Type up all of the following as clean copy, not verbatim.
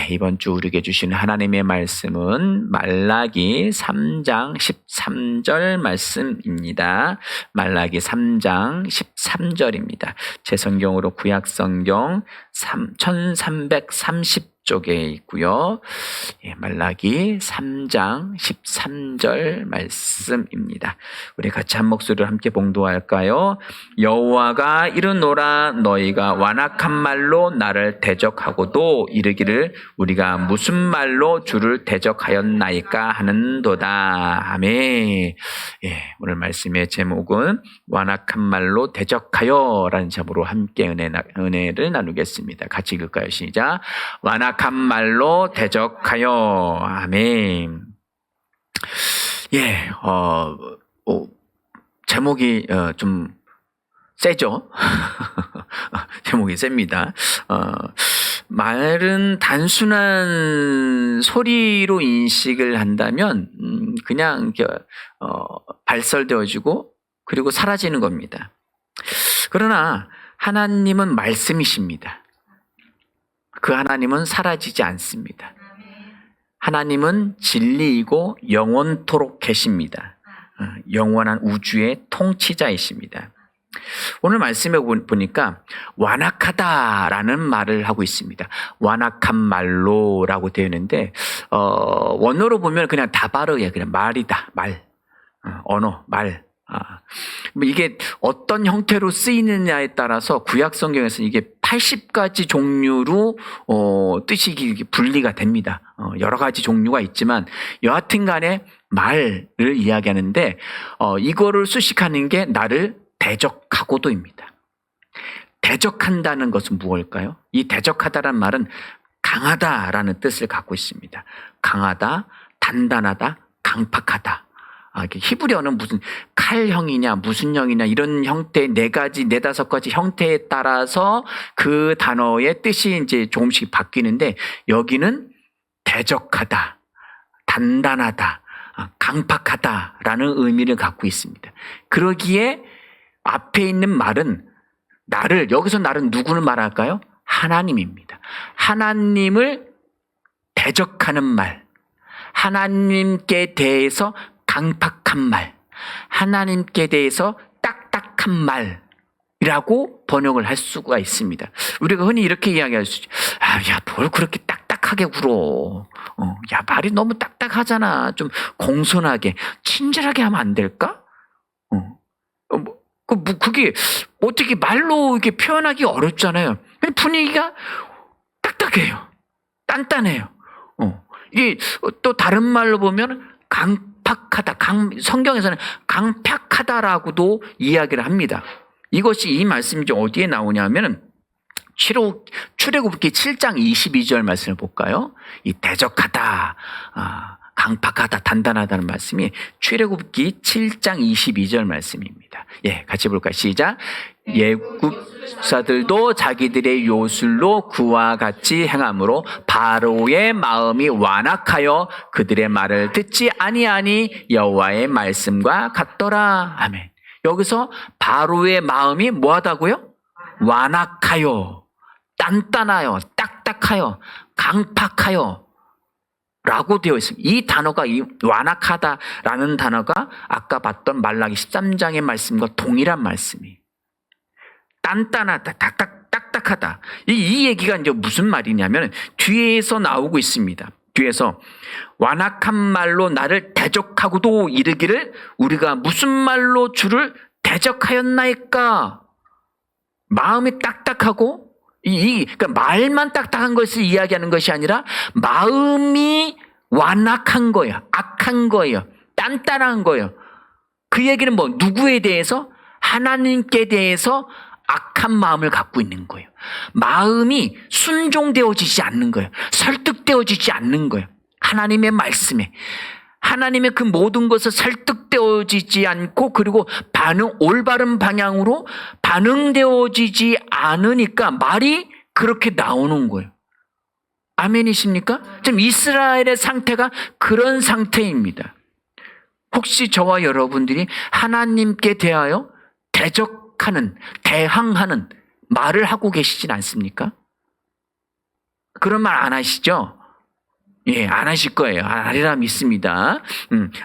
이번 주 우리에게 주신 하나님의 말씀은 말라기 3장 13절 말씀입니다. 말라기 3장 13절입니다. 제 성경으로 구약성경 1330쪽에 있고요. 말라기 3장 13절 말씀입니다. 우리 같이 한 목소리로 함께 봉독할까요? 여호와가 이르노라, 너희가 완악한 말로 나를 대적하고도 이르기를 우리가 무슨 말로 주를 대적하였나이까 하는도다. 아멘. 오늘 말씀의 제목은 완악한 말로 대적하여 라는 제목으로 함께 은혜를 나누겠습니다. 같이 읽을까요? 시작. 완악한 말로 대적하여. 아멘. 제목이 좀 세죠? 제목이 셉니다. 말은 단순한 소리로 인식을 한다면 그냥 발설되어지고 그리고 사라지는 겁니다. 그러나 하나님은 말씀이십니다. 그 하나님은 사라지지 않습니다. 하나님은 진리이고 영원토록 계십니다. 영원한 우주의 통치자이십니다. 오늘 말씀에 보니까 완악하다라는 말을 하고 있습니다. 완악한 말로라고 되어 있는데 원어로 보면 그냥 다바르예요. 그냥 말이다, 말, 언어, 말. 이게 어떤 형태로 쓰이느냐에 따라서 구약 성경에서는 이게 80가지 종류로 뜻이 분리가 됩니다. 여러 가지 종류가 있지만 여하튼 간에 말을 이야기하는데 이거를 수식하는 게 나를 대적하고도입니다. 대적한다는 것은 무엇일까요? 이 대적하다라는 말은 강하다라는 뜻을 갖고 있습니다. 강하다, 단단하다, 강팍하다. 히브리어는 무슨 칼형이냐 무슨 형이냐 이런 형태의 4가지, 4-5가지 형태에 따라서 그 단어의 뜻이 이제 조금씩 바뀌는데 여기는 대적하다, 단단하다, 강팍하다라는 의미를 갖고 있습니다. 그러기에 앞에 있는 말은 여기서 나를 누구를 말할까요? 하나님입니다. 하나님을 대적하는 말, 하나님께 대해서 강팍한 말, 하나님께 대해서 딱딱한 말이라고 번역을 할 수가 있습니다. 우리가 흔히 이렇게 이야기할 수 있죠. 야, 뭘 그렇게 딱딱하게 굴어. 야, 말이 너무 딱딱하잖아. 좀 공손하게, 친절하게 하면 안 될까? 그게 어떻게 말로 이렇게 표현하기 어렵잖아요. 분위기가 딱딱해요. 단단해요. 이게 또 다른 말로 보면 강팍하다. 성경에서는 강팍하다라고도 이야기를 합니다. 이것이 이 말씀이 어디에 나오냐면은 출애굽기 7장 22절 말씀을 볼까요? 이 대적하다, 강팍하다, 단단하다는 말씀이 출애굽기 7장 22절 말씀입니다. 같이 볼까요? 시작. 애굽사들도 자기들의 요술로 그와 같이 행함으로 바로의 마음이 완악하여 그들의 말을 듣지 아니하니 여호와의 말씀과 같더라. 아멘. 여기서 바로의 마음이 뭐하다고요? 완악하여, 단단하여, 딱딱하여, 강팍하여 라고 되어 있습니다. 이 단어가, 이 완악하다라는 단어가 아까 봤던 말라기 13장의 말씀과 동일한 말씀이에요. 단단하다, 딱딱하다. 이 얘기가 이제 무슨 말이냐면 뒤에서 나오고 있습니다. 뒤에서 완악한 말로 나를 대적하고도 이르기를 우리가 무슨 말로 주를 대적하였나이까. 마음이 딱딱하고 그러니까 말만 딱딱한 것을 이야기하는 것이 아니라 마음이 완악한 거예요. 악한 거예요. 단단한 거예요. 그 얘기는 누구에 대해서? 하나님께 대해서 악한 마음을 갖고 있는 거예요. 마음이 순종되어지지 않는 거예요. 설득되어지지 않는 거예요. 하나님의 말씀에. 하나님의 그 모든 것을 설득되어지지 않고 그리고 올바른 방향으로 반응되어지지 않으니까 말이 그렇게 나오는 거예요. 아멘이십니까? 지금 이스라엘의 상태가 그런 상태입니다. 혹시 저와 여러분들이 하나님께 대하여 대항하는 말을 하고 계시진 않습니까? 그런 말 안 하시죠? 예, 안 하실 거예요. 안 하리라 믿습니다.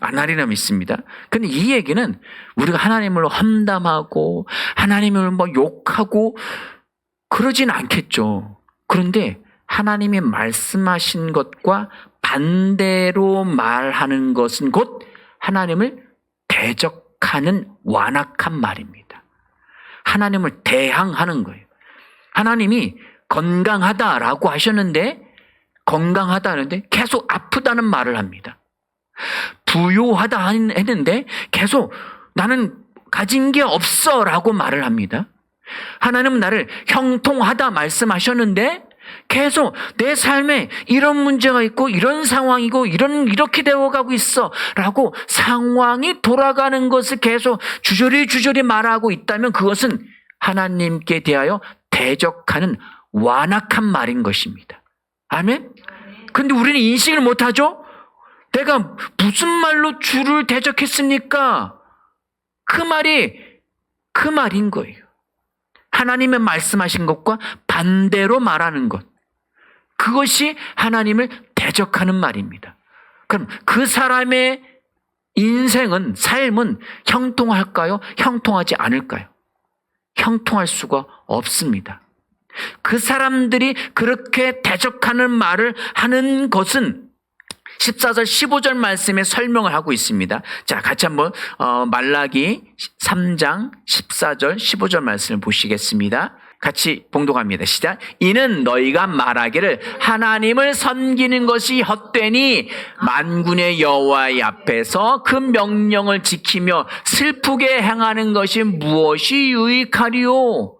안 하리라 믿습니다. 근데 이 얘기는 우리가 하나님을 험담하고 하나님을 뭐 욕하고 그러진 않겠죠. 그런데 하나님이 말씀하신 것과 반대로 말하는 것은 곧 하나님을 대적하는 완악한 말입니다. 하나님을 대항하는 거예요. 하나님이 건강하다라고 하셨는데 건강하다는데 계속 아프다는 말을 합니다. 부요하다 했는데 계속 나는 가진 게 없어라고 말을 합니다. 하나님은 나를 형통하다 말씀하셨는데 계속 내 삶에 이런 문제가 있고 이런 상황이고 이렇게 되어가고 있어라고 상황이 돌아가는 것을 계속 주저리 말하고 있다면 그것은 하나님께 대하여 대적하는 완악한 말인 것입니다. 아멘? 근데 우리는 인식을 못하죠? 내가 무슨 말로 주를 대적했습니까? 그 말인 거예요. 하나님의 말씀하신 것과 반대로 말하는 것. 그것이 하나님을 대적하는 말입니다. 그럼 그 사람의 인생은, 삶은 형통할까요? 형통하지 않을까요? 형통할 수가 없습니다. 그 사람들이 그렇게 대적하는 말을 하는 것은 14절 15절 말씀에 설명을 하고 있습니다. 자, 같이 한번 말라기 3장 14절 15절 말씀을 보시겠습니다. 같이 봉독합니다. 시작. 이는 너희가 말하기를 하나님을 섬기는 것이 헛되니 만군의 여호와의 앞에서 그 명령을 지키며 슬프게 행하는 것이 무엇이 유익하리요?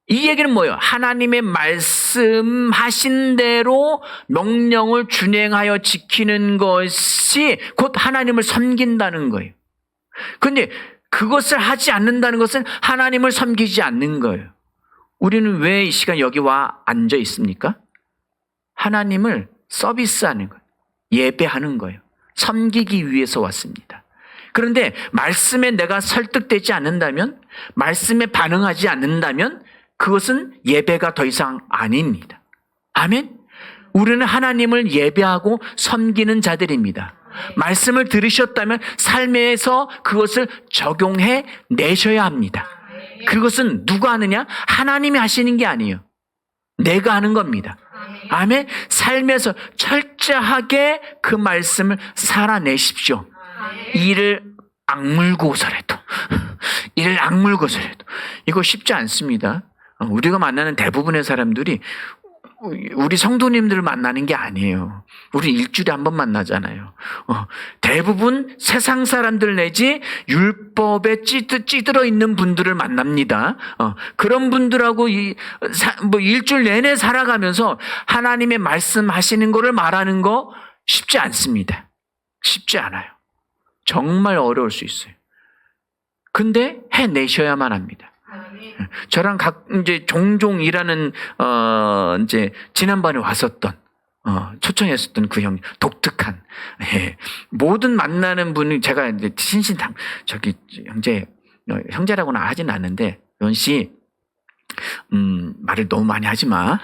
이 얘기는 뭐예요? 하나님의 말씀하신 대로 명령을 준행하여 지키는 것이 곧 하나님을 섬긴다는 거예요. 그런데 그것을 하지 않는다는 것은 하나님을 섬기지 않는 거예요. 우리는 왜 이 시간 여기 와 앉아 있습니까? 하나님을 서비스하는 거예요. 예배하는 거예요. 섬기기 위해서 왔습니다. 그런데 말씀에 내가 설득되지 않는다면, 말씀에 반응하지 않는다면 그것은 예배가 더 이상 아닙니다. 아멘? 우리는 하나님을 예배하고 섬기는 자들입니다. 말씀을 들으셨다면 삶에서 그것을 적용해 내셔야 합니다. 그것은 누가 하느냐? 하나님이 하시는 게 아니에요. 내가 하는 겁니다. 아멘? 삶에서 철저하게 그 말씀을 살아내십시오. 이를 악물고서라도 이거 쉽지 않습니다. 우리가 만나는 대부분의 사람들이 우리 성도님들을 만나는 게 아니에요. 우리 일주일에 한 번 만나잖아요. 대부분 세상 사람들 내지 율법에 찌들어 있는 분들을 만납니다. 그런 분들하고 일주일 내내 살아가면서 하나님의 말씀하시는 거를 말하는 거 쉽지 않습니다. 쉽지 않아요. 정말 어려울 수 있어요. 근데 해내셔야만 합니다. 저랑 이제 종종 일하는, 이제, 지난번에 왔었던, 초청했었던 그 형, 독특한, 예. 모든 만나는 분이 제가 이제 형제라고는 하진 않는데, 연 씨, 말을 너무 많이 하지 마.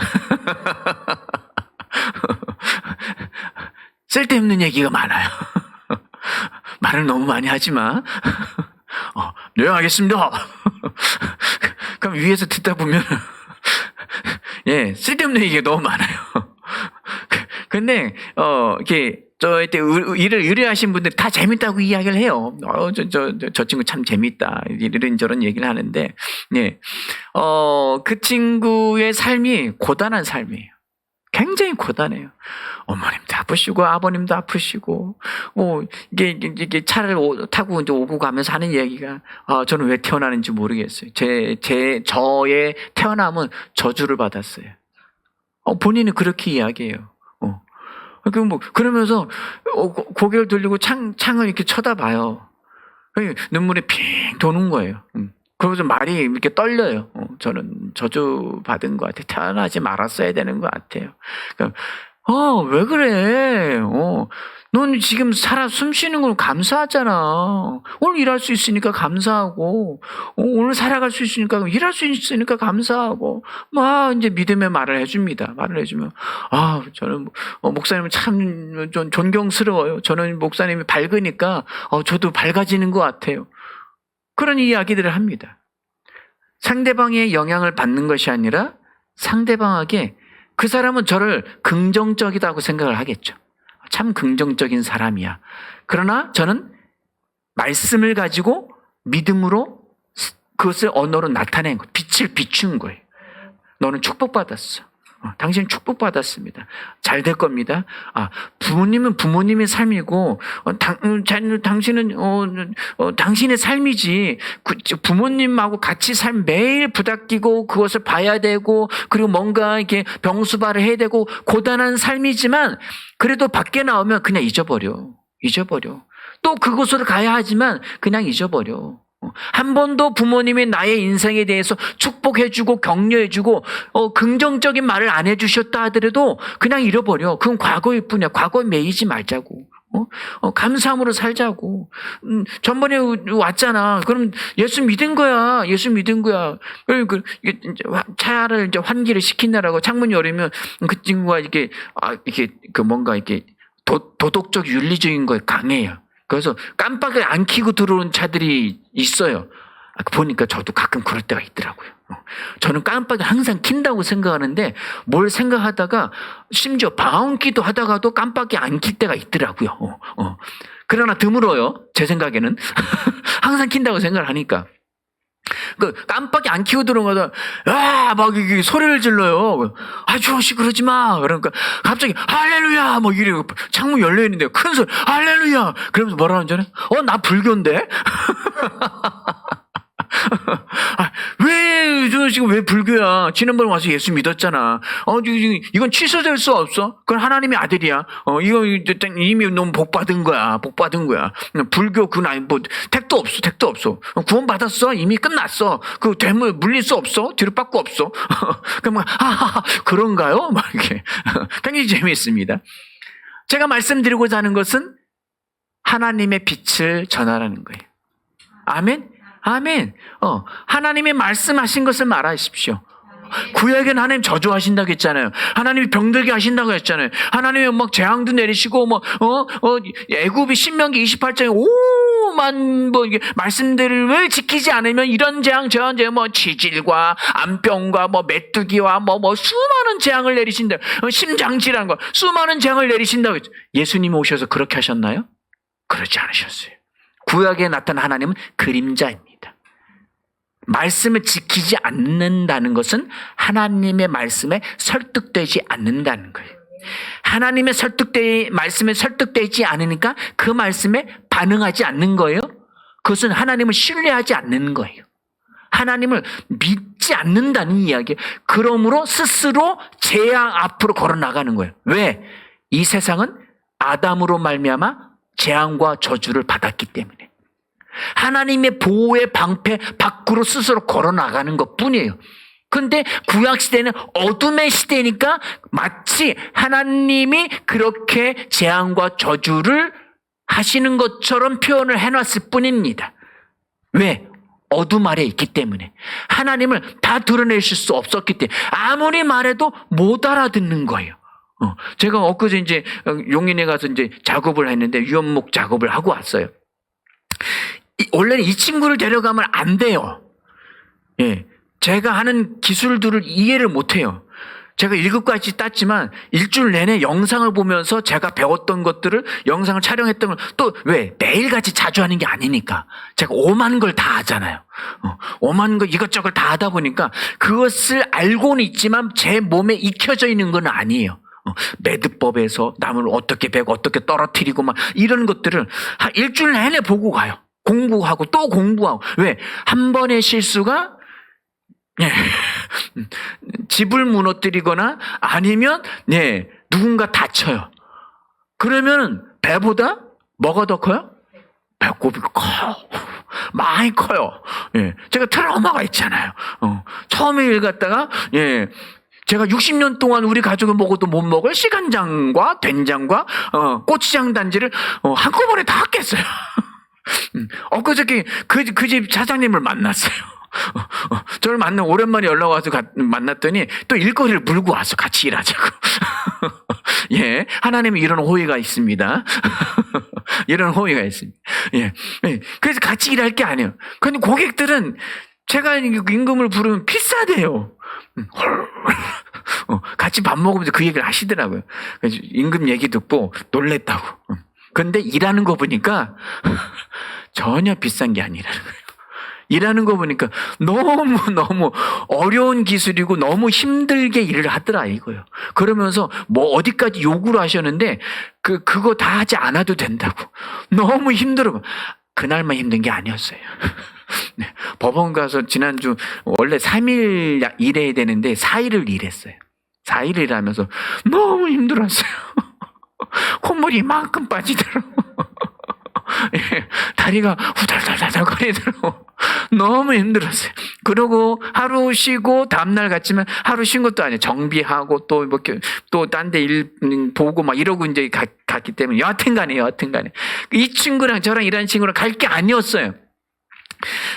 쓸데없는 얘기가 많아요. 말을 너무 많이 하지 마. 네, 알겠습니다. 그럼 위에서 듣다 보면, 예, 쓸데없는 얘기가 너무 많아요. 근데, 이렇게, 저한테 일을 의뢰하신 분들 다 재밌다고 이야기를 해요. 저 친구 참 재밌다. 이런저런 얘기를 하는데, 예, 그 친구의 삶이 고단한 삶이에요. 굉장히 고단해요. 어머님도 아프시고 아버님도 아프시고 이게 차를 타고 이제 오고 가면서 하는 얘기가 저는 왜 태어나는지 모르겠어요. 저의 태어남은 저주를 받았어요. 본인은 그렇게 이야기해요. 그러면서 고개를 돌리고 창을 이렇게 쳐다봐요. 눈물이 핑 도는 거예요. 그러면서 말이 이렇게 떨려요. 저는 저주 받은 것 같아요. 태어나지 말았어야 되는 것 같아요. 그러니까 왜 그래? 넌 지금 숨 쉬는 걸 감사하잖아. 오늘 일할 수 있으니까 감사하고, 오늘 살아갈 수 있으니까, 일할 수 있으니까 감사하고, 막 이제 믿음의 말을 해줍니다. 말을 해주면, 저는, 목사님은 참 존경스러워요. 저는 목사님이 밝으니까, 저도 밝아지는 것 같아요. 그런 이야기들을 합니다. 상대방의 영향을 받는 것이 아니라 상대방에게 그 사람은 저를 긍정적이다고 생각을 하겠죠. 참 긍정적인 사람이야. 그러나 저는 말씀을 가지고 믿음으로 그것을 언어로 나타낸 거예요. 빛을 비춘 거예요. 너는 축복받았어. 당신은 축복받았습니다. 잘 될 겁니다. 부모님은 부모님의 삶이고, 당신은, 당신의 삶이지, 부모님하고 같이 매일 부닥끼고, 그것을 봐야 되고, 그리고 뭔가 이렇게 병수발을 해야 되고, 고단한 삶이지만, 그래도 밖에 나오면 그냥 잊어버려. 또 그곳으로 가야 하지만, 그냥 잊어버려. 한 번도 부모님이 나의 인생에 대해서 축복해주고 격려해주고 긍정적인 말을 안 해주셨다 하더라도 그냥 잃어버려. 그건 과거일 뿐이야. 과거에 매이지 말자고. 감사함으로 살자고. 전번에 왔잖아. 그럼 예수 믿은 거야. 차를 이제 환기를 시킨다라고 창문 열으면 그 친구가 이렇게 뭔가 이렇게 도덕적 윤리적인 거에 강해요. 그래서 깜빡이 안 켜고 들어오는 차들이 있어요. 보니까 저도 가끔 그럴 때가 있더라고요. 저는 깜빡이 항상 킨다고 생각하는데 뭘 생각하다가 심지어 방언기도 하다가도 깜빡이 안 킬 때가 있더라고요. 그러나 드물어요. 제 생각에는. 항상 킨다고 생각을 하니까. 깜빡이 안 켜고 들어가다, 막 이게 소리를 질러요. 주호씨 그러지 마. 그러니까 갑자기, 할렐루야! 막 이래요. 창문 열려있는데 큰 소리, 할렐루야! 그러면서 뭐라는 줄 알아요? 나 불교인데? 왜 불교야? 지난번에 와서 예수 믿었잖아. 이건 취소될 수 없어. 그건 하나님의 아들이야. 이거 이미 너무 복 받은 거야. 불교 택도 없어. 구원 받았어. 이미 끝났어. 그 되물 물릴 수 없어. 뒤로 빠꾸 없어. 그럼 그런가요? 막 이렇게. 굉장히 재미있습니다. 제가 말씀드리고자 하는 것은 하나님의 빛을 전하라는 거예요. 아멘. 하나님이 말씀하신 것을 말하십시오. 구약에는 하나님 저주하신다고 했잖아요. 하나님이 병들게 하신다고 했잖아요. 하나님이 막 재앙도 내리시고, 애굽이 신명기 28장에 오만 이게 말씀들을 지키지 않으면 이런 재앙, 저런 재앙, 치질과 암병과 메뚜기와 수많은 재앙을 내리신다. 심장질환과 수많은 재앙을 내리신다고 했죠. 예수님이 오셔서 그렇게 하셨나요? 그렇지 않으셨어요. 구약에 나타난 하나님은 그림자입니다. 말씀을 지키지 않는다는 것은 하나님의 말씀에 설득되지 않는다는 거예요. 하나님의 말씀에 설득되지 않으니까 그 말씀에 반응하지 않는 거예요. 그것은 하나님을 신뢰하지 않는 거예요. 하나님을 믿지 않는다는 이야기예요. 그러므로 스스로 재앙 앞으로 걸어나가는 거예요. 왜? 이 세상은 아담으로 말미암아 재앙과 저주를 받았기 때문에. 하나님의 보호의 방패 밖으로 스스로 걸어나가는 것뿐이에요. 그런데 구약시대는 어둠의 시대니까 마치 하나님이 그렇게 재앙과 저주를 하시는 것처럼 표현을 해놨을 뿐입니다. 왜? 어둠 아래 있기 때문에. 하나님을 다 드러내실 수 없었기 때문에. 아무리 말해도 못 알아듣는 거예요. 제가 엊그제 이제 용인에 가서 이제 작업을 했는데 유연목 작업을 하고 왔어요. 원래는 이 친구를 데려가면 안 돼요. 제가 하는 기술들을 이해를 못 해요. 제가 1급까지 땄지만 일주일 내내 영상을 보면서 제가 배웠던 것들을 영상을 촬영했던 걸 또 왜 매일같이 자주 하는 게 아니니까 제가 오만 걸 다 하잖아요. 오만 거 이것저것 다 하다 보니까 그것을 알고는 있지만 제 몸에 익혀져 있는 건 아니에요. 매듭법에서 나무를 어떻게 베고 어떻게 떨어뜨리고 막 이런 것들을 일주일 내내 보고 가요. 공부하고 또 공부하고. 왜? 한 번의 실수가 집을 무너뜨리거나 아니면 누군가 다쳐요. 그러면 배보다 뭐가 더 커요? 배꼽이 커요. 많이 커요. 제가 트라우마가 있잖아요. 처음에 일 갔다가 제가 60년 동안 우리 가족을 먹어도 못 먹을 시간장과 된장과 고추장 단지를 한꺼번에 다 깼어요. 엊그저께 그 집 사장님을 만났어요. 저를 오랜만에 연락 와서 만났더니 또 일거리를 물고 와서 같이 일하자고. 예, 하나님은 이런 호의가 있습니다. 이런 호의가 있습니다. 예, 그래서 같이 일할 게 아니에요. 근데 고객들은 제가 임금을 부르면 비싸대요. 같이 밥 먹으면서 그 얘기를 하시더라고요. 그래서 임금 얘기 듣고 놀랬다고. 근데 일하는 거 보니까 전혀 비싼 게 아니라는 거예요. 일하는 거 보니까 너무 어려운 기술이고 너무 힘들게 일을 하더라 이거요. 그러면서 뭐 어디까지 요구를 하셨는데 그거 다 하지 않아도 된다고. 너무 힘들어. 그날만 힘든 게 아니었어요. 네, 법원 가서 지난주 원래 3일 일해야 되는데 4일을 일했어요. 4일을 일하면서 너무 힘들었어요. 콧물이 이만큼 빠지더라고. 예, 다리가 후달달달 거리더라고. 너무 힘들었어요. 그러고 하루 쉬고 다음날 갔지만 하루 쉰 것도 아니에요. 정비하고 또 딴 데 일 보고 막 이러고 이제 갔기 때문에 여하튼 간에 이 친구랑 저랑 일하는 친구랑 갈 게 아니었어요.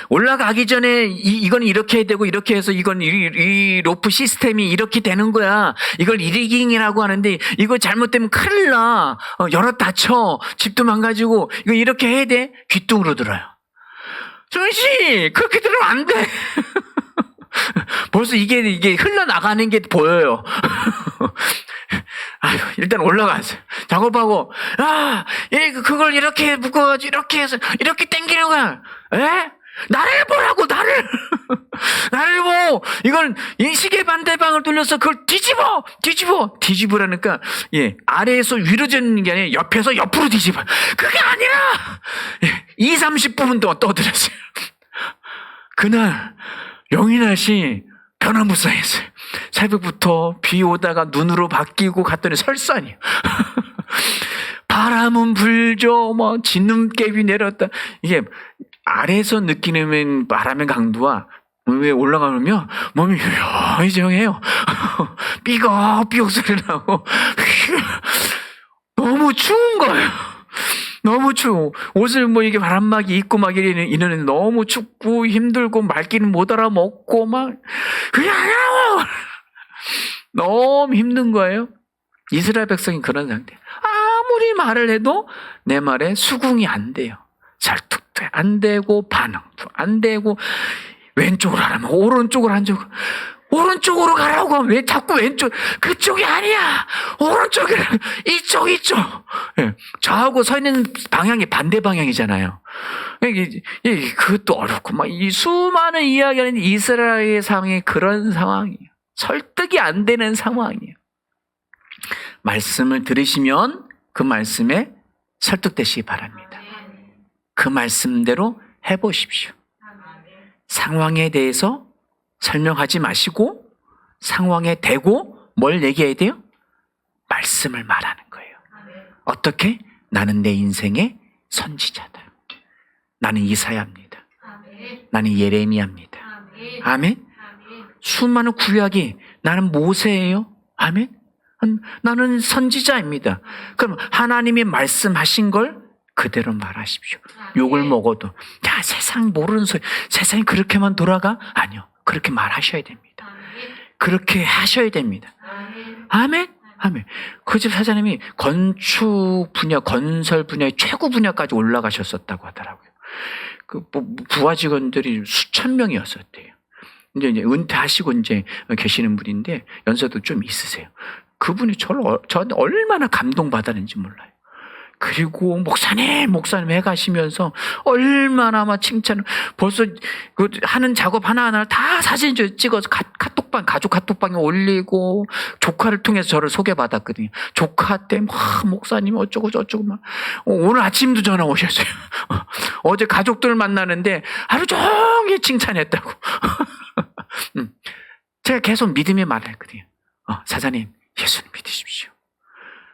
올라가기 전에 이건 이렇게 해야 되고 이렇게 해서 이건 이 로프 시스템이 이렇게 되는 거야. 이걸 이리깅이라고 하는데 이거 잘못되면 큰일 나. 여럿 다쳐. 집도 망가지고 이거 이렇게 해야 돼. 귀뚱으로 들어요. 정씨 그렇게 들으면 안 돼. 벌써 이게 흘러나가는 게 보여요. 아유, 일단 올라가세요. 작업하고, 그걸 이렇게 묶어가지고, 이렇게 해서, 이렇게 당기는 거야. 에? 나를 보라고, 나를! 나를 보! 이건 이 시계 반대방을 돌려서 그걸 뒤집으라니까, 예, 아래에서 위로 젓는 게 아니라 옆에서 옆으로 뒤집어. 그게 아니라! 예, 30분 동안 떠들었어요. 그날, 영희날씨 변화무쌍했어요. 새벽부터 비 오다가 눈으로 바뀌고 갔더니 설산이에요. 바람은 불죠. 진눈깨비 내렸다. 이게 아래에서 느끼는 바람의 강도와 위에 올라가면 몸이 휴정해요. 삐걱삐걱 소리 나고 너무 추운 거예요. 너무 추워. 옷을 이게 바람막이 입고 이러는 너무 춥고 힘들고 말귀는 못 알아먹고 그냥 하라고! 너무 힘든 거예요. 이스라엘 백성이 그런 상태. 아무리 말을 해도 내 말에 수긍이 안 돼요. 설득도 안 되고 반응도 안 되고 왼쪽으로 하라면 오른쪽으로 오른쪽으로 가라고 하면 왜 자꾸 왼쪽, 그쪽이 아니야! 오른쪽이, 이쪽! 예, 저하고 서 있는 방향이 반대 방향이잖아요. 그것도 어렵고, 이 수많은 이야기하는 이스라엘의 상황이 그런 상황이에요. 설득이 안 되는 상황이에요. 말씀을 들으시면 그 말씀에 설득되시기 바랍니다. 그 말씀대로 해보십시오. 상황에 대해서 설명하지 마시고 상황에 대고 뭘 얘기해야 돼요? 말씀을 말하는 거예요. 어떻게? 나는 내 인생의 선지자다. 나는 이사야입니다. 나는 예레미야입니다. 아멘. 수많은 구약이 나는 모세예요. 아멘. 나는 선지자입니다. 그럼 하나님이 말씀하신 걸 그대로 말하십시오. 욕을 먹어도 야 세상 모르는 소리, 세상이 그렇게만 돌아가? 아니요. 그렇게 말하셔야 됩니다. 그렇게 하셔야 됩니다. 아멘? 아멘. 그 집 사장님이 건축 분야, 건설 분야의 최고 분야까지 올라가셨었다고 하더라고요. 부하 직원들이 수천 명이었었대요. 이제 은퇴하시고 이제 계시는 분인데 연세도 좀 있으세요. 그분이 저한테 얼마나 감동받았는지 몰라요. 그리고 목사님 해가시면서 얼마나 칭찬을, 벌써 하는 작업 하나하나를 다 사진 찍어서 가족 카톡방에 올리고, 조카를 통해서 저를 소개받았거든요. 조카한테 목사님 어쩌고 오늘 아침도 전화 오셨어요. 어제 가족들 만나는데 하루 종일 칭찬했다고. 제가 계속 믿음의 말을 했거든요. 사장님, 예수님 믿으십시오.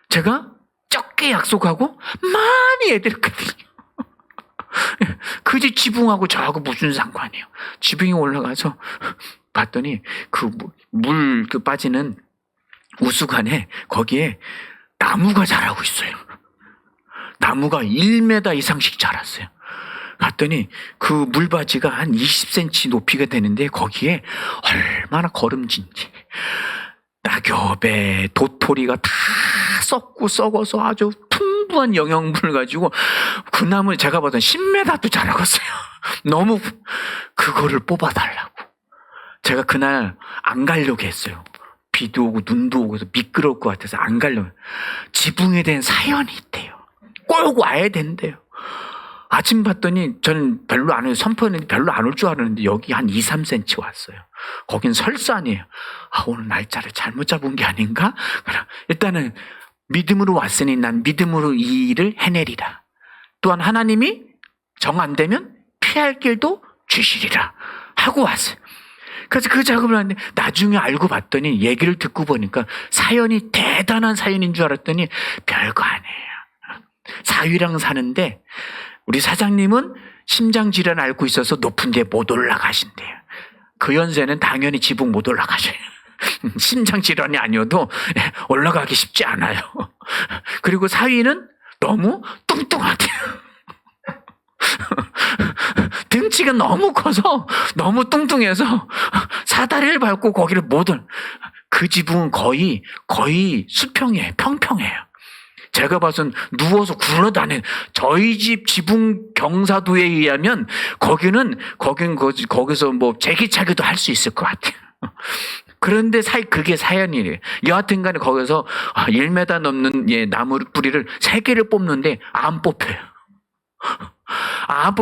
제가 적게 약속하고 많이 해드렸거든요. 그 집 지붕하고 저하고 무슨 상관이에요. 지붕에 올라가서 봤더니 그 물 빠지는 우수관에 거기에 나무가 자라고 있어요. 나무가 1m 이상씩 자랐어요. 갔더니 그 물바지가 한 20cm 높이가 되는데 거기에 얼마나 거름진지 낙엽에 도토리가 다 썩고 썩어서 아주 풍부한 영양분을 가지고 그 나무 제가 보던 10m도 자라겠어요. 너무 그거를 뽑아달라고. 제가 그날 안 가려고 했어요. 비도 오고 눈도 오고 해서 미끄러울 것 같아서 안 가려고. 지붕에 대한 사연이 있대요. 꼭 와야 된대요. 아침 봤더니 저는 별로 안 해요. 선포했는데 별로 안 올 줄 알았는데 여기 한 2, 3cm 왔어요. 거긴 설산이에요. 오늘 날짜를 잘못 잡은 게 아닌가? 일단은 믿음으로 왔으니 난 믿음으로 이 일을 해내리라. 또한 하나님이 정 안 되면 피할 길도 주시리라 하고 왔어요. 그래서 그 작업을 하는데 나중에 알고 봤더니 얘기를 듣고 보니까 사연이 대단한 사연인 줄 알았더니 별거 아니에요. 사위랑 사는데 우리 사장님은 심장질환 앓고 있어서 높은 데 못 올라가신대요. 그 연세는 당연히 지붕 못 올라가셔요. 심장질환이 아니어도 올라가기 쉽지 않아요. 그리고 사위는 너무 뚱뚱하대요. 등치가 너무 커서 너무 뚱뚱해서 사다리를 밟고 거기를 못 올. 그 지붕은 거의 수평이에요. 평평해요. 제가 봐선 누워서 굴러다녀요. 저희 집 지붕 경사도에 의하면 거기서 뭐 제기차기도 할 수 있을 것 같아요. 그런데 그게 사연이에요. 여하튼 간에 거기서 1m 넘는 나무 뿌리를 3개를 뽑는데 안 뽑혀요.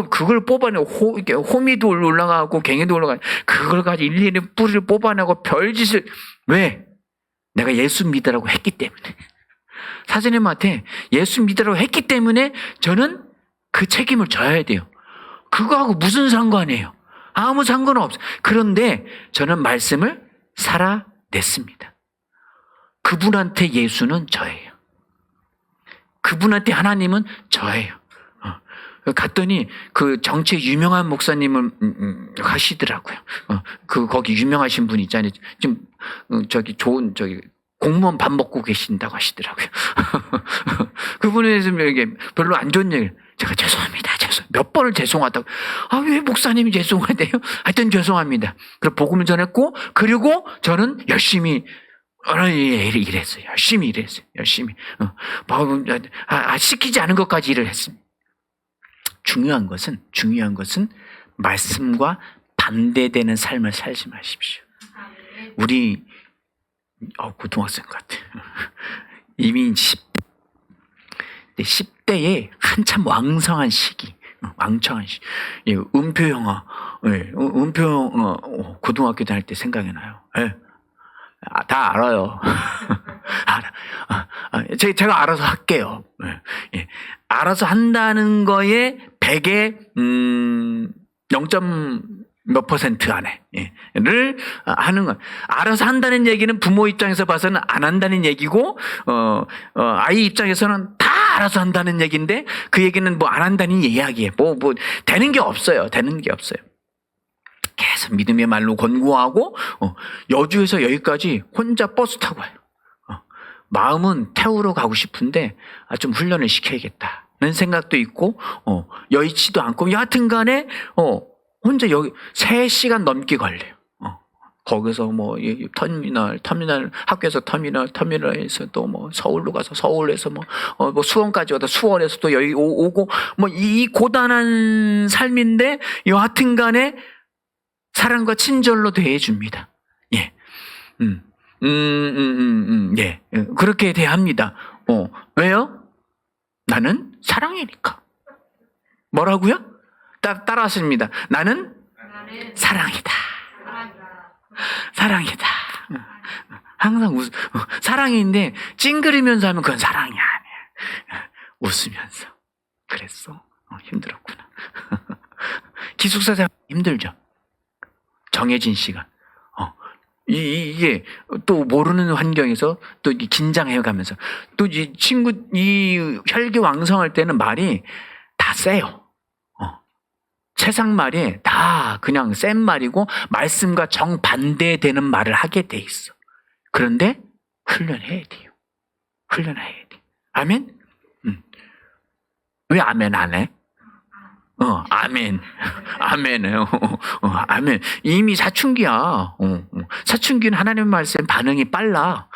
그걸 뽑아내고 호미도 올라가고 갱이도 올라가고 그걸 가지고 일일이 뿌리를 뽑아내고 별짓을. 왜? 내가 예수 믿으라고 했기 때문에. 사장님한테 예수 믿으라고 했기 때문에 저는 그 책임을 져야 돼요. 그거하고 무슨 상관이에요? 아무 상관 없어요. 그런데 저는 말씀을 살아냈습니다. 그분한테 예수는 저예요. 그분한테 하나님은 저예요. 갔더니 그 정치 유명한 목사님을 하시더라고요. 거기 유명하신 분 있잖아요. 좀 좋은 공무원 밥 먹고 계신다고 하시더라고요. 그분에서 별로 안 좋은 얘기를 제가 죄송합니다. 몇 번을 죄송하다고. 왜 목사님이 죄송하대요? 하여튼 죄송합니다. 그래서 복음을 전했고 그리고 저는 열심히 일했어요. 열심히 일했어요. 열심히. 시키지 않은 것까지 일을 했습니다. 중요한 것은 말씀과 반대되는 삶을 살지 마십시오. 우리 고등학생 같아. 이미 10대에 한참 왕성한 시기. 은표 형아, 고등학교 다닐 때 생각이 나요. 다 알아요. 제가 알아서 할게요. 알아서 한다는 거에 100에 0. 몇 % 안에를 하는 거. 알아서 한다는 얘기는 부모 입장에서 봐서는 안 한다는 얘기고, 아이 입장에서는 다 알아서 한다는 얘기인데, 그 얘기는 뭐 안 한다는 이야기예요. 되는 게 없어요. 되는 게 없어요. 계속 믿음의 말로 권고하고, 여주에서 여기까지 혼자 버스 타고 와요. 마음은 태우러 가고 싶은데, 좀 훈련을 시켜야겠다. 는 생각도 있고, 여의치도 않고, 여하튼 간에, 혼자 여기 3시간 넘게 걸려요. 거기서 터미널, 학교에서 터미널에서 또 서울로 가서 서울에서 수원까지 와서 수원에서 또 여기 오고, 이 고단한 삶인데, 여하튼 간에 사랑과 친절로 대해줍니다. 예. 예. 그렇게 대합니다. 왜요? 나는 사랑이니까. 뭐라고요? 따라하십니다. 나는 사랑이다. 사랑이다. 항상 사랑인데 찡그리면서 하면 그건 사랑이 아니야. 웃으면서. 그랬어. 힘들었구나. 기숙사 생활 힘들죠. 정해진 시간. 이게 또 모르는 환경에서 또 긴장해가면서 또 이 혈기왕성할 때는 말이 다 세요. 세상 말이 다 그냥 센 말이고 말씀과 정반대되는 말을 하게 돼 있어. 그런데 훈련해야 돼요. 훈련해야 돼. 아멘? 왜 아멘 안 해? 아멘. 아멘. 아멘. 이미 사춘기야. 사춘기는 하나님의 말씀 반응이 빨라.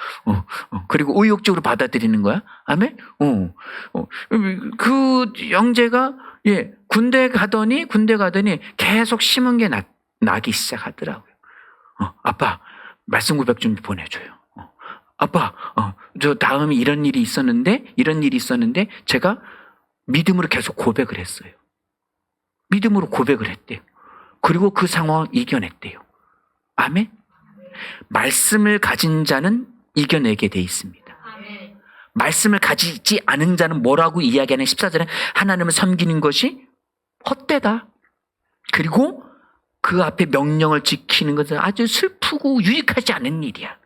그리고 의욕적으로 받아들이는 거야. 아멘? 그 형제가, 군대 가더니 계속 심은 게 나기 시작하더라고요. 아빠, 말씀 고백 좀 보내줘요. 아빠, 저 다음에 이런 일이 있었는데, 제가 믿음으로 계속 고백을 했어요. 믿음으로 고백을 했대요. 그리고 그 상황을 이겨냈대요. 아멘? 말씀을 가진 자는 이겨내게 돼 있습니다. 말씀을 가지지 않은 자는 뭐라고 이야기하는 14절에 하나님을 섬기는 것이 헛되다. 그리고 그 앞에 명령을 지키는 것은 아주 슬프고 유익하지 않은 일이야.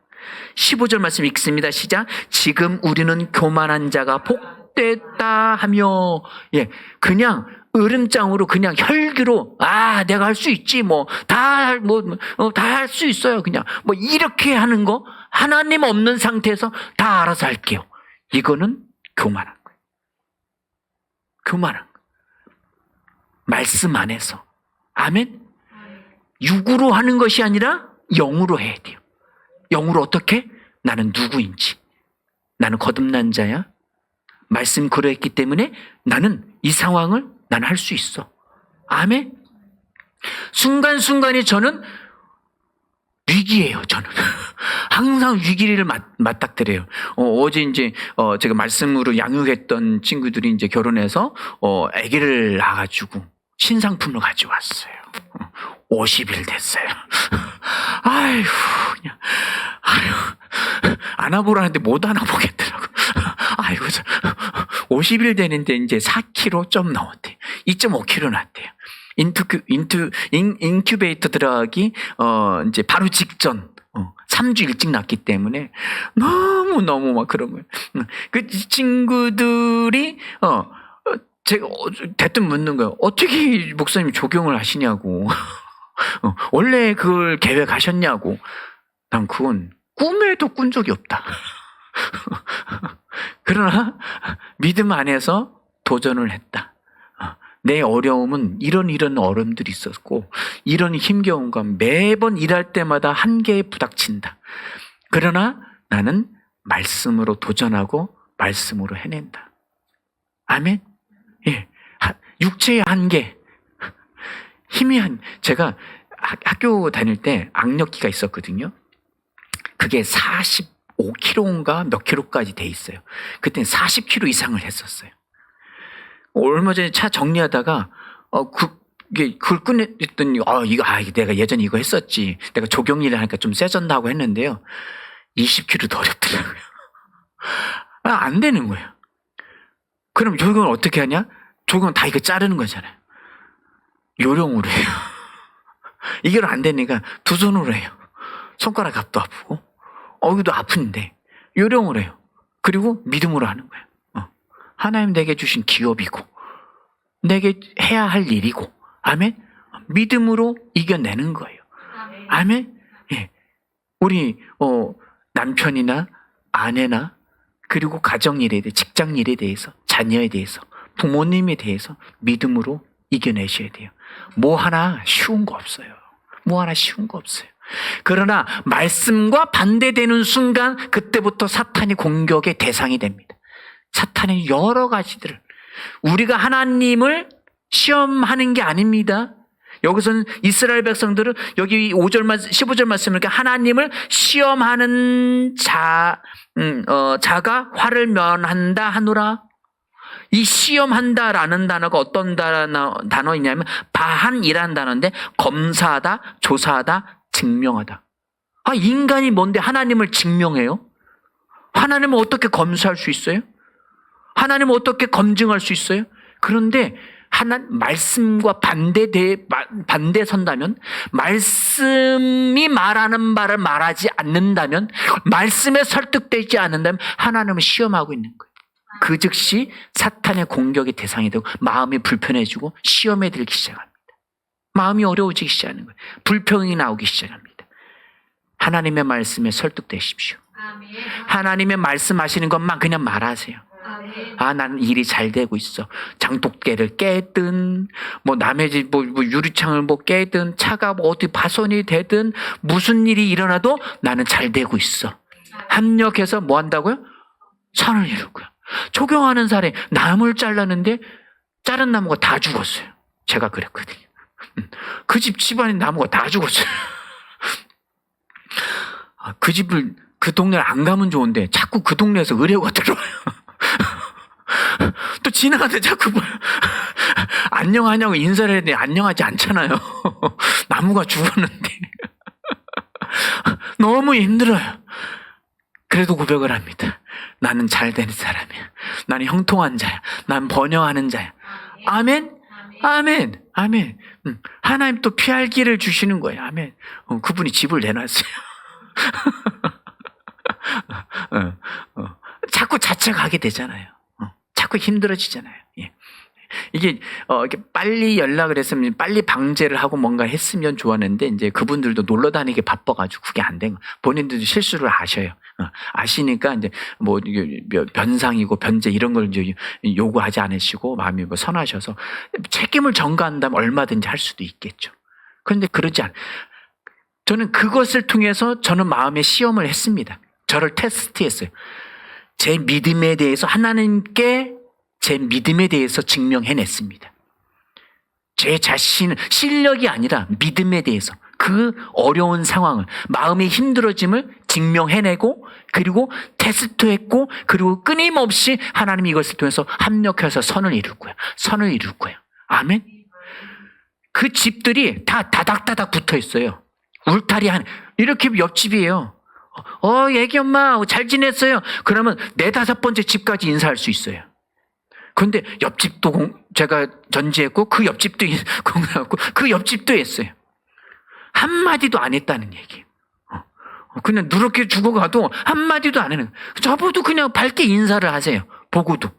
15절 말씀 읽습니다. 시작. 지금 우리는 교만한 자가 복됐다 하며, 그냥 으름장으로 그냥 혈기로 내가 할 수 있지 다 할 수 있어요. 그냥 이렇게 하는 거 하나님 없는 상태에서 다 알아서 할게요. 이거는 교만한 거예요. 교만한 거. 말씀 안에서. 아멘. 육으로 하는 것이 아니라 영으로 해야 돼요. 영으로 어떻게? 나는 누구인지. 나는 거듭난 자야. 말씀 그러했기 때문에 나는 이 상황을 나는 할 수 있어. 아멘. 순간순간이 저는 위기예요. 저는 항상 위기를 맞닥뜨려요. 어제 이제 제가 말씀으로 양육했던 친구들이 이제 결혼해서 아기를 낳아가지고 신상품을 가져왔어요. 50일 됐어요. 아이고, 그냥, 안아보라는데 못 안아보겠더라고. 아이고, 50일 되는데 이제 4kg 좀 넘었대요. 2.5kg 났대요. 인큐베이터 들어가기, 이제 바로 직전, 3주 일찍 났기 때문에 너무 막 그런 거예요. 그 친구들이, 제가 대뜸 묻는 거예요. 어떻게 목사님 조경을 하시냐고. 원래 그걸 계획하셨냐고. 난 그건 꿈에도 꾼 적이 없다. 그러나 믿음 안에서 도전을 했다. 내 어려움은 이런 어려움들이 있었고 이런 힘겨움과 매번 일할 때마다 한계에 부닥친다. 그러나 나는 말씀으로 도전하고 말씀으로 해낸다. 아멘. 육체의 한계, 제가 학교 다닐 때 악력기가 있었거든요. 그게 45kg인가 몇 킬로까지 돼 있어요. 그때는 40kg 이상을 했었어요. 얼마 전에 차 정리하다가 그걸 꺼냈더니 내가 예전에 이거 했었지. 내가 조경일을 하니까 좀 세졌나 하고 했는데요. 20kg 더 어렵더라고요. 안 되는 거예요. 그럼 조경을 어떻게 하냐? 조경은 다 이거 자르는 거잖아요. 요령으로 해요. 이게 안 되니까 두 손으로 해요. 손가락 앞도 아프고 여기도 아픈데 요령으로 해요. 그리고 믿음으로 하는 거예요. 하나님 내게 주신 기업이고 내게 해야 할 일이고 아멘. 믿음으로 이겨내는 거예요. 아멘. 우리 남편이나 아내나 그리고 가정일에 대해 직장일에 대해서 자녀에 대해서 부모님에 대해서 믿음으로 이겨내셔야 돼요. 뭐 하나 쉬운 거 없어요. 그러나 말씀과 반대되는 순간 그때부터 사탄이 공격의 대상이 됩니다. 사탄의 여러 가지들을 우리가 하나님을 시험하는 게 아닙니다. 여기서는 이스라엘 백성들은 여기 15절 말씀을 하나님을 시험하는 자가 화를 면한다 하노라. 이 시험한다라는 단어가 어떤 단어이냐면 바한이라는 단어인데 검사하다, 조사하다, 증명하다. 인간이 뭔데 하나님을 증명해요? 하나님을 어떻게 검사할 수 있어요? 하나님을 어떻게 검증할 수 있어요? 그런데 말씀과 반대 선다면, 말씀이 말하는 말을 말하지 않는다면, 말씀에 설득되지 않는다면 하나님을 시험하고 있는 거예요. 그 즉시 사탄의 공격의 대상이 되고 마음이 불편해지고 시험에 들기 시작합니다. 마음이 어려워지기 시작하는 거예요. 불평이 나오기 시작합니다. 하나님의 말씀에 설득되십시오. 하나님의 말씀하시는 것만 그냥 말하세요. 아, 나는 일이 잘 되고 있어. 장독대를 깨든, 뭐 남의 집 뭐 유리창을 뭐 깨든, 차가 뭐 어디 파손이 되든, 무슨 일이 일어나도 나는 잘 되고 있어. 합력해서 뭐 한다고요? 선을 이루고요. 조경하는 사람이 나무를 잘랐는데 자른 나무가 다 죽었어요. 제가 그랬거든요. 그 집 집안의 나무가 다 죽었어요. 그 집을, 그 동네를 안 가면 좋은데 자꾸 그 동네에서 의뢰가 들어와요. 또 지나가는데 자꾸 안녕하냐고 인사를 했는데 안녕하지 않잖아요. 나무가 죽었는데. 너무 힘들어요. 그래도 고백을 합니다. 나는 잘 되는 사람이야. 나는 형통한 자야. 난 번영하는 자야. 아멘? 아멘. 아멘. 하나님 또 피할 길을 주시는 거예요. 아멘. 그분이 집을 내놨어요. 자꾸 자책하게 되잖아요. 자꾸 힘들어지잖아요. 예. 이게 이렇게 빨리 연락을 했으면 빨리 방제를 하고 뭔가 했으면 좋았는데 이제 그분들도 놀러 다니기 바빠가지고 그게 안 된 거. 본인들도 실수를 아셔요. 아시니까 이제 뭐 변상이고 변제 이런 걸 이제 요구하지 않으시고 마음이 뭐 선하셔서 책임을 전가한다면 얼마든지 할 수도 있겠죠. 그런데 그러지 않아요. 저는 그것을 통해서 저는 마음의 시험을 했습니다. 저를 테스트했어요. 제 믿음에 대해서 하나님께 제 믿음에 대해서 증명해냈습니다. 제 자신, 실력이 아니라 믿음에 대해서 그 어려운 상황을, 마음의 힘들어짐을 증명해내고 그리고 테스트했고 그리고 끊임없이 하나님이 이것을 통해서 합력해서 선을 이루고요. 선을 이루고요. 아멘. 그 집들이 다 다닥다닥 붙어 있어요. 울타리 한 이렇게 옆집이에요. 애기 엄마 잘 지냈어요. 그러면 4-5번째 집까지 인사할 수 있어요. 그런데 옆집도 제가 전지했고 그 옆집도 공사하고 그 옆집도 했어요. 한마디도 안 했다는 얘기예요. 그냥 누렇게 죽어가도 한마디도 안 하는. 저보도 그냥 밝게 인사를 하세요. 보고도.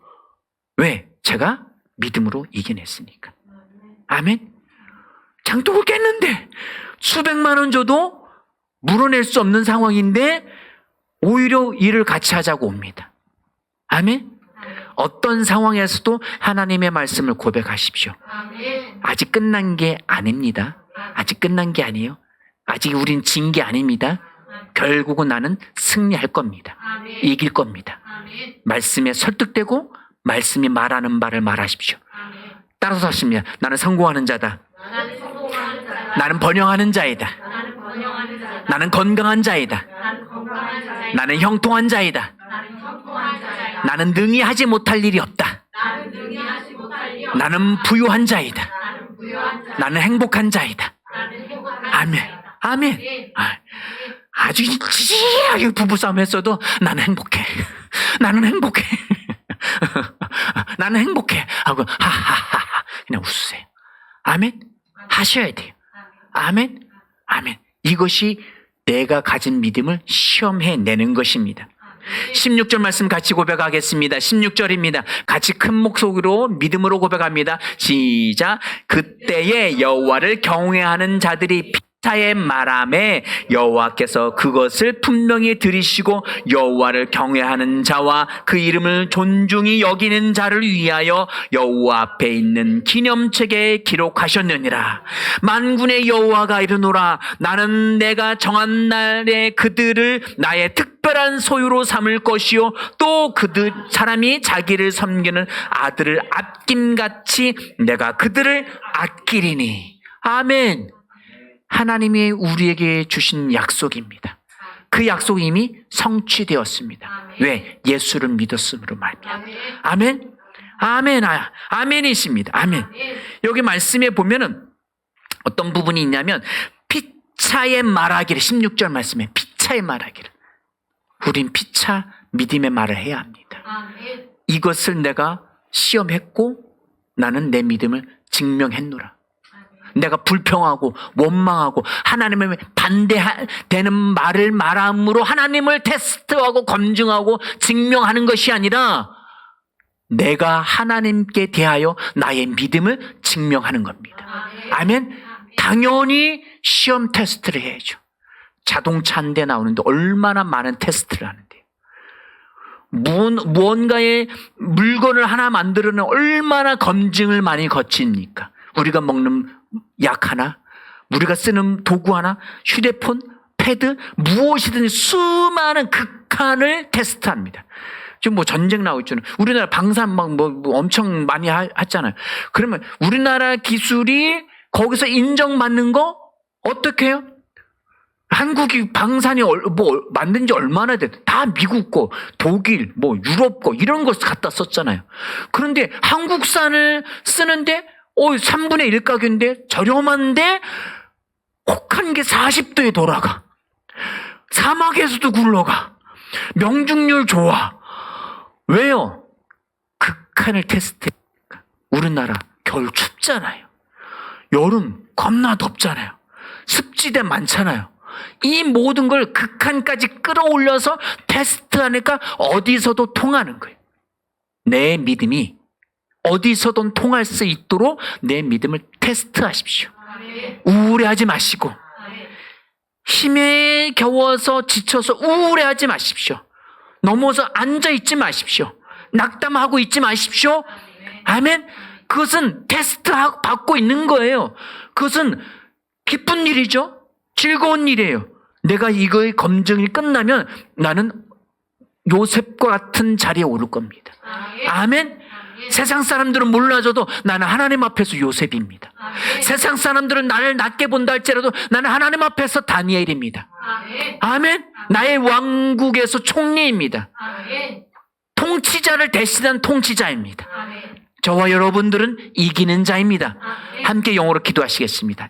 왜? 제가 믿음으로 이겨냈으니까. 아멘. 장독을 깼는데 수백만 원 줘도 물어낼 수 없는 상황인데 오히려 일을 같이 하자고 옵니다. 아멘. 어떤 상황에서도 하나님의 말씀을 고백하십시오. 아직 끝난 게 아닙니다. 아직 끝난 게 아니에요. 아직 우린 진 게 아닙니다. 결국은 나는 승리할 겁니다. 이길 겁니다. 말씀에 설득되고 말씀이 말하는 바를 말하십시오. 따라서 하십니다. 나는 성공하는 자다. 나는 번영하는 자이다. 나는 건강한 자이다. 나는 형통한 자이다. 나는 능히 하지 못할 일이 없다. 나는 부유한 자이다. 나는 행복한 자이다. 아멘. 아멘. 아주 지지하게 부부싸움 했어도 나는 행복해. 나는 행복해. 나는 행복해. 하고 하하하하 그냥 웃으세요. 아멘. 하셔야 돼요. 아멘. 아멘. 이것이 내가 가진 믿음을 시험해내는 것입니다. 16절 말씀 같이 고백하겠습니다. 16절입니다. 같이 큰 목소리로 믿음으로 고백합니다. 시작. 그때에 여호와를 경외하는 자들이 피차에 말하매 여호와께서 그것을 분명히 들으시고 여호와를 경외하는 자와 그 이름을 존중히 여기는 자를 위하여 여호와 앞에 있는 기념책에 기록하셨느니라. 만군의 여호와가 이르노라. 나는 내가 정한 날에 그들을 나의 특별한 소유로 삼을 것이요 또 그들 사람이 자기를 섬기는 아들을 아낌같이 내가 그들을 아끼리니. 아멘. 하나님이 우리에게 주신 약속입니다. 그 약속이 이미 성취되었습니다. 왜? 예수를 믿었음으로 말미암아. 아멘. 아멘. 아멘이십니다. 아멘. 여기 말씀에 보면은 어떤 부분이 있냐면 피차에 말하기를, 16절 말씀에 피차에 말하기를. 우린 피차 믿음의 말을 해야 합니다. 이것을 내가 시험했고 나는 내 믿음을 증명했노라. 내가 불평하고 원망하고 하나님을 반대되는 말을 말함으로 하나님을 테스트하고 검증하고 증명하는 것이 아니라 내가 하나님께 대하여 나의 믿음을 증명하는 겁니다. 아멘. 당연히 시험 테스트를 해야죠. 자동차 한 대 나오는데 얼마나 많은 테스트를 하는데요. 무언가의 물건을 하나 만들어는 얼마나 검증을 많이 거칩니까? 우리가 먹는 약 하나, 우리가 쓰는 도구 하나, 휴대폰, 패드, 무엇이든 수많은 극한을 테스트합니다. 지금 뭐 전쟁 나오고 있잖아요. 우리나라 방산 뭐 엄청 많이 하잖아요. 그러면 우리나라 기술이 거기서 인정받는 거 어떻게 해요? 한국이 방산이 만든 지 얼마나 됐? 다 미국 거, 독일, 뭐 유럽 거 이런 거 갖다 썼잖아요. 그런데 한국산을 쓰는데 3분의 1 가격인데 저렴한데 혹한 게 40도에 돌아가. 사막에서도 굴러가. 명중률 좋아. 왜요? 극한을 테스트. 우리나라 겨울 춥잖아요. 여름 겁나 덥잖아요. 습지대 많잖아요. 이 모든 걸 극한까지 끌어올려서 테스트하니까 어디서도 통하는 거예요. 내 믿음이 어디서든 통할 수 있도록 내 믿음을 테스트하십시오. 우울해하지 마시고 힘에 겨워서 지쳐서 우울해하지 마십시오. 넘어서 앉아있지 마십시오. 낙담하고 있지 마십시오. 아멘. 그것은 테스트 받고 있는 거예요. 그것은 기쁜 일이죠. 즐거운 일이에요. 내가 이거의 검증이 끝나면 나는 요셉과 같은 자리에 오를 겁니다. 아멘. 세상 사람들은 몰라줘도 나는 하나님 앞에서 요셉입니다. 세상 사람들은 나를 낮게 본다 할지라도 나는 하나님 앞에서 다니엘입니다. 아멘. 나의 왕국에서 총리입니다. 통치자를 대신한 통치자입니다. 저와 여러분들은 이기는 자입니다. 함께 영어로 기도하시겠습니다.